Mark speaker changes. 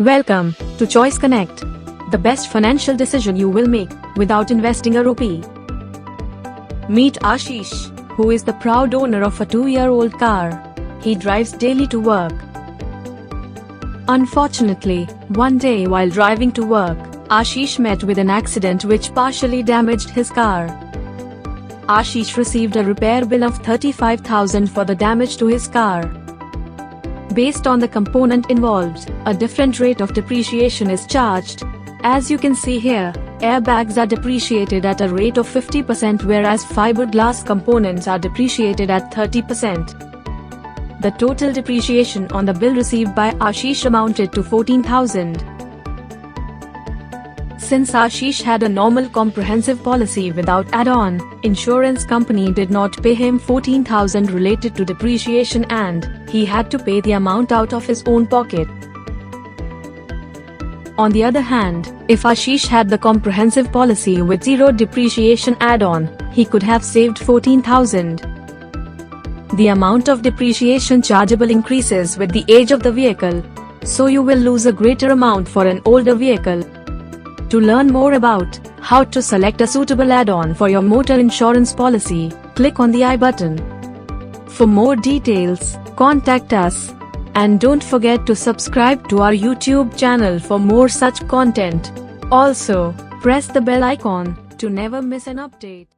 Speaker 1: Welcome to Choice Connect, the best financial decision you will make without investing a rupee. Meet Ashish, who is the proud owner of a 2-year-old car. He drives daily to work. Unfortunately, one day while driving to work, Ashish met with an accident which partially damaged his car. Ashish received a repair bill of 35,000 for the damage to his car. Based on the component involved, a different rate of depreciation is charged. As you can see here, airbags are depreciated at a rate of 50%, whereas fiberglass components are depreciated at 30%. The total depreciation on the bill received by Ashish amounted to 14,000. Since Ashish had a normal comprehensive policy without add-on, insurance company did not pay him 14,000 related to depreciation and he had to pay the amount out of his own pocket. On the other hand, if Ashish had the comprehensive policy with zero depreciation add-on, he could have saved 14,000. The amount of depreciation chargeable increases with the age of the vehicle, so you will lose a greater amount for an older vehicle. To learn more about how to select a suitable add-on for your motor insurance policy, click on the I button. For more details, contact us. And don't forget to subscribe to our YouTube channel for more such content. Also, press the bell icon to never miss an update.